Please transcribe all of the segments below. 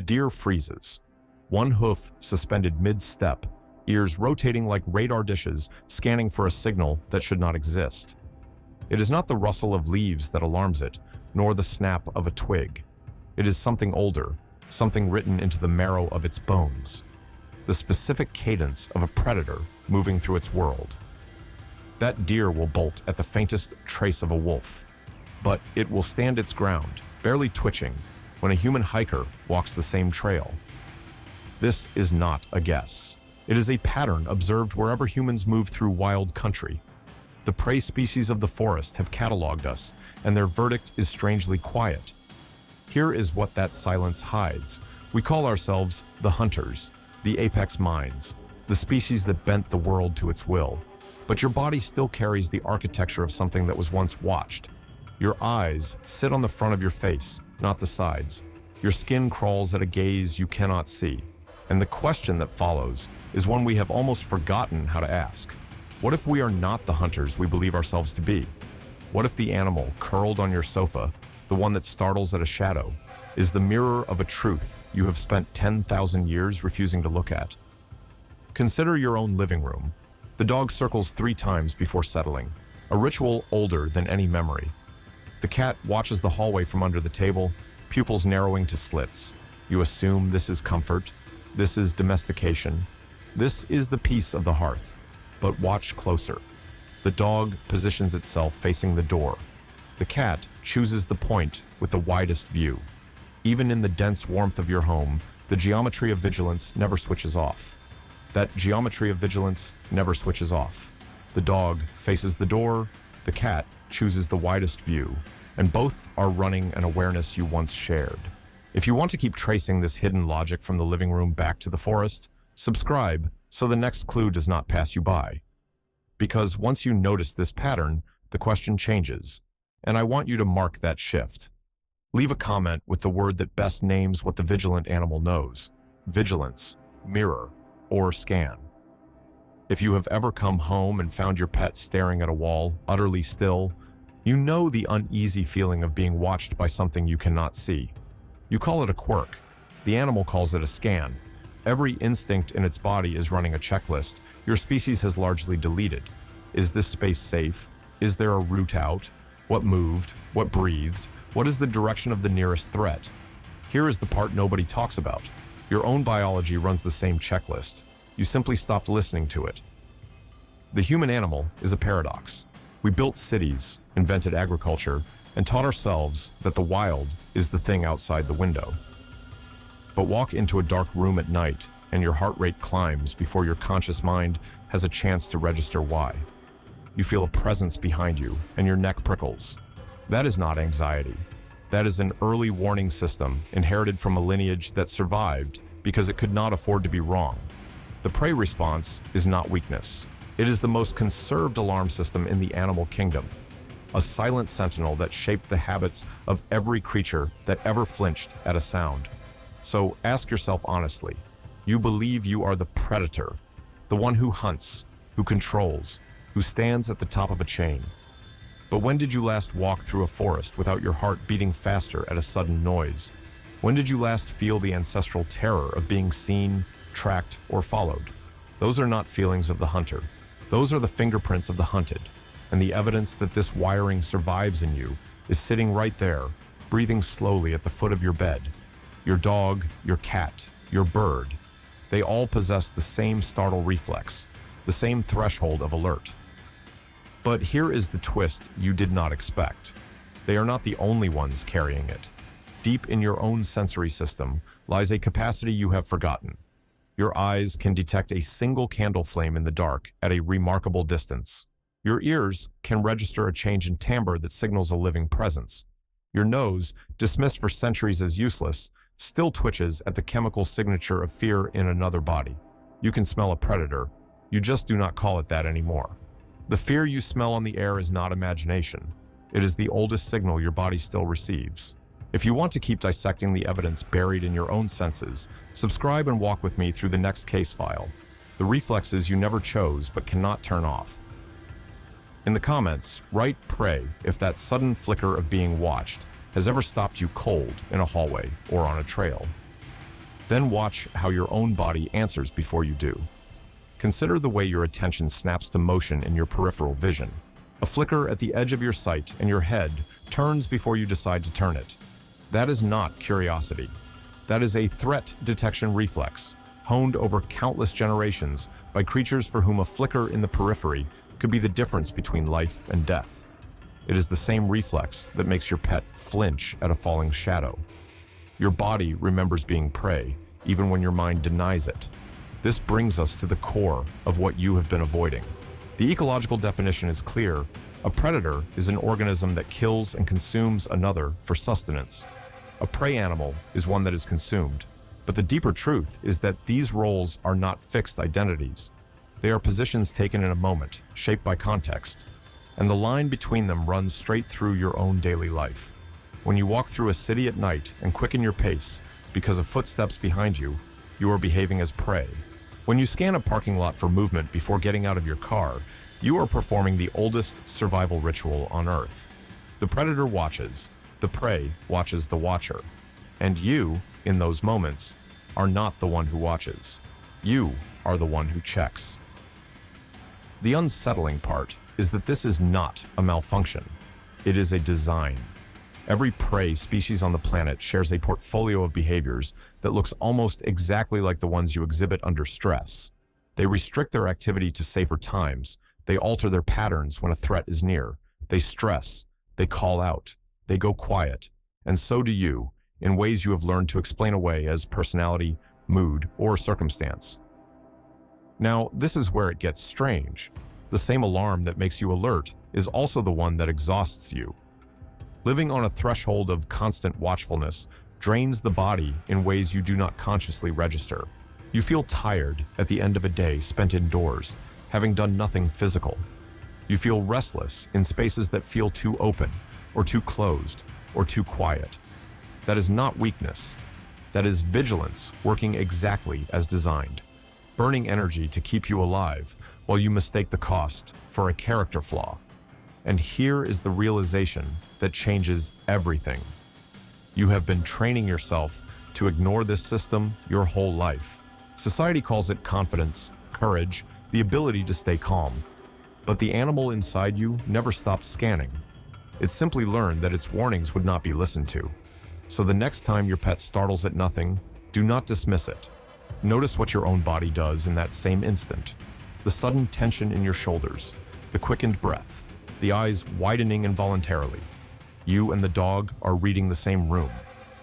deer freezes, one hoof suspended mid-step, ears rotating like radar dishes, scanning for a signal that should not exist. It is not the rustle of leaves that alarms it, nor the snap of a twig. It is something older, something written into the marrow of its bones. The specific cadence of a predator moving through its world. That deer will bolt at the faintest trace of a wolf, but it will stand its ground, barely twitching, when a human hiker walks the same trail. This is not a guess. It is a pattern observed wherever humans move through wild country. The prey species of the forest have cataloged us, and their verdict is strangely quiet. Here is what that silence hides. We call ourselves the hunters, the apex minds, the species that bent the world to its will. But your body still carries the architecture of something that was once watched. Your eyes sit on the front of your face, not the sides. Your skin crawls at a gaze you cannot see. And the question that follows is one we have almost forgotten how to ask. What if we are not the hunters we believe ourselves to be? What if the animal curled on your sofa, the one that startles at a shadow, is the mirror of a truth you have spent 10,000 years refusing to look at? Consider your own living room. The dog circles 3 times before settling, a ritual older than any memory. The cat watches the hallway from under the table, pupils narrowing to slits. You assume this is comfort. This is domestication. This is the peace of the hearth. But watch closer. The dog positions itself facing the door. The cat chooses the point with the widest view. Even in the dense warmth of your home, the geometry of vigilance never switches off. That geometry of vigilance never switches off. The dog faces the door, the cat chooses the widest view, and both are running an awareness you once shared. If you want to keep tracing this hidden logic from the living room back to the forest, subscribe so the next clue does not pass you by. Because once you notice this pattern, the question changes, and I want you to mark that shift. Leave a comment with the word that best names what the vigilant animal knows: vigilance, mirror, or scan. If you have ever come home and found your pet staring at a wall, utterly still, you know the uneasy feeling of being watched by something you cannot see. You call it a quirk. The animal calls it a scan. Every instinct in its body is running a checklist your species has largely deleted. Is this space safe? Is there a route out? What moved? What breathed? What is the direction of the nearest threat? Here is the part nobody talks about. Your own biology runs the same checklist. You simply stopped listening to it. The human animal is a paradox. We built cities, invented agriculture, and taught ourselves that the wild is the thing outside the window. But walk into a dark room at night and your heart rate climbs before your conscious mind has a chance to register why. You feel a presence behind you and your neck prickles. That is not anxiety. That is an early warning system inherited from a lineage that survived because it could not afford to be wrong. The prey response is not weakness. It is the most conserved alarm system in the animal kingdom. A silent sentinel that shaped the habits of every creature that ever flinched at a sound. So ask yourself honestly, you believe you are the predator, the one who hunts, who controls, who stands at the top of a chain. But when did you last walk through a forest without your heart beating faster at a sudden noise? When did you last feel the ancestral terror of being seen, tracked, or followed? Those are not feelings of the hunter. Those are the fingerprints of the hunted. And the evidence that this wiring survives in you is sitting right there, breathing slowly at the foot of your bed. Your dog, your cat, your bird, they all possess the same startle reflex, the same threshold of alert. But here is the twist you did not expect. They are not the only ones carrying it. Deep in your own sensory system lies a capacity you have forgotten. Your eyes can detect a single candle flame in the dark at a remarkable distance. Your ears can register a change in timbre that signals a living presence. Your nose, dismissed for centuries as useless, still twitches at the chemical signature of fear in another body. You can smell a predator. You just do not call it that anymore. The fear you smell on the air is not imagination. It is the oldest signal your body still receives. If you want to keep dissecting the evidence buried in your own senses, subscribe and walk with me through the next case file, the reflexes you never chose but cannot turn off. In the comments, write "pray" if that sudden flicker of being watched has ever stopped you cold in a hallway or on a trail. Then watch how your own body answers before you do. Consider the way your attention snaps to motion in your peripheral vision. A flicker at the edge of your sight and your head turns before you decide to turn it. That is not curiosity. That is a threat detection reflex, honed over countless generations by creatures for whom a flicker in the periphery could be the difference between life and death. It is the same reflex that makes your pet flinch at a falling shadow. Your body remembers being prey, even when your mind denies it. This brings us to the core of what you have been avoiding. The ecological definition is clear. A predator is an organism that kills and consumes another for sustenance. A prey animal is one that is consumed. But the deeper truth is that these roles are not fixed identities. They are positions taken in a moment, shaped by context. And the line between them runs straight through your own daily life. When you walk through a city at night and quicken your pace because of footsteps behind you, you are behaving as prey. When you scan a parking lot for movement before getting out of your car, you are performing the oldest survival ritual on Earth. The predator watches, the prey watches the watcher. And you, in those moments, are not the one who watches. You are the one who checks. The unsettling part is that this is not a malfunction. It is a design. Every prey species on the planet shares a portfolio of behaviors that looks almost exactly like the ones you exhibit under stress. They restrict their activity to safer times. They alter their patterns when a threat is near. They stress. They call out. They go quiet. And so do you, in ways you have learned to explain away as personality, mood, or circumstance. Now, this is where it gets strange. The same alarm that makes you alert is also the one that exhausts you. Living on a threshold of constant watchfulness drains the body in ways you do not consciously register. You feel tired at the end of a day spent indoors, having done nothing physical. You feel restless in spaces that feel too open, or too closed, or too quiet. That is not weakness. That is vigilance working exactly as designed, burning energy to keep you alive while you mistake the cost for a character flaw. And here is the realization that changes everything. You have been training yourself to ignore this system your whole life. Society calls it confidence, courage, the ability to stay calm. But the animal inside you never stopped scanning. It simply learned that its warnings would not be listened to. So the next time your pet startles at nothing, do not dismiss it. Notice what your own body does in that same instant. The sudden tension in your shoulders, the quickened breath, the eyes widening involuntarily. You and the dog are reading the same room.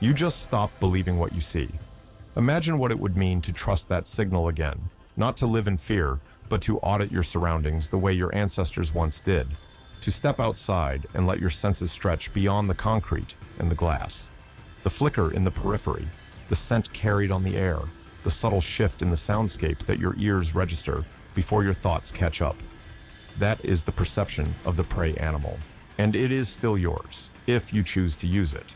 You just stop believing what you see. Imagine what it would mean to trust that signal again, not to live in fear, but to audit your surroundings the way your ancestors once did, to step outside and let your senses stretch beyond the concrete and the glass. The flicker in the periphery, the scent carried on the air, the subtle shift in the soundscape that your ears register before your thoughts catch up. That is the perception of the prey animal, and it is still yours, if you choose to use it.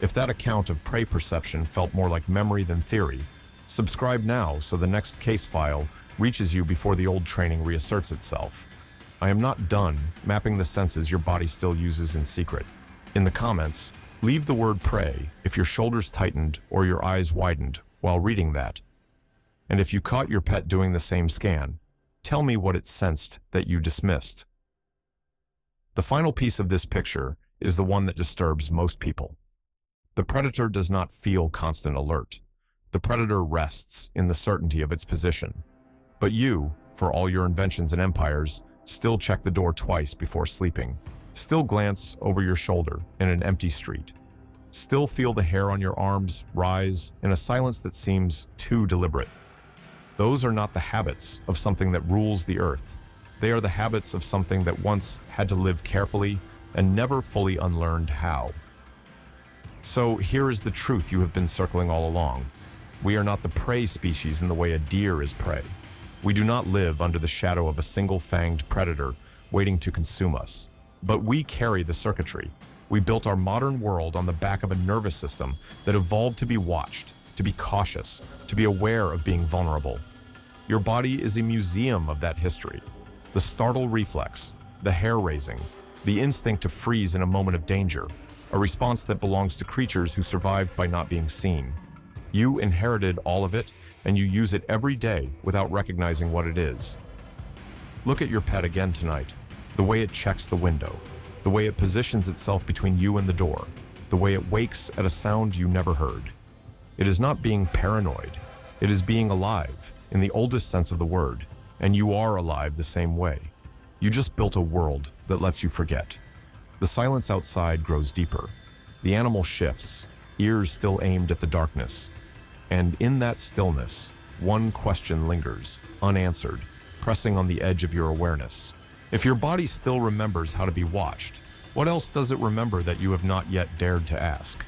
If that account of prey perception felt more like memory than theory, subscribe now so the next case file reaches you before the old training reasserts itself. I am not done mapping the senses your body still uses in secret. In the comments, leave the word prey if your shoulders tightened or your eyes widened while reading that. And if you caught your pet doing the same scan, tell me what it sensed that you dismissed. The final piece of this picture is the one that disturbs most people. The predator does not feel constant alert. The predator rests in the certainty of its position. But you, for all your inventions and empires, still check the door twice before sleeping. Still glance over your shoulder in an empty street. Still feel the hair on your arms rise in a silence that seems too deliberate. Those are not the habits of something that rules the earth. They are the habits of something that once had to live carefully and never fully unlearned how. So here is the truth you have been circling all along. We are not the prey species in the way a deer is prey. We do not live under the shadow of a single-fanged predator waiting to consume us. But we carry the circuitry. We built our modern world on the back of a nervous system that evolved to be watched, to be cautious, to be aware of being vulnerable. Your body is a museum of that history. The startle reflex, the hair raising, the instinct to freeze in a moment of danger, a response that belongs to creatures who survived by not being seen. You inherited all of it, and you use it every day without recognizing what it is. Look at your pet again tonight. The way it checks the window, the way it positions itself between you and the door, the way it wakes at a sound you never heard. It is not being paranoid. It is being alive, in the oldest sense of the word, and you are alive the same way. You just built a world that lets you forget. The silence outside grows deeper. The animal shifts, ears still aimed at the darkness. And in that stillness, one question lingers, unanswered, pressing on the edge of your awareness. If your body still remembers how to be watched, what else does it remember that you have not yet dared to ask?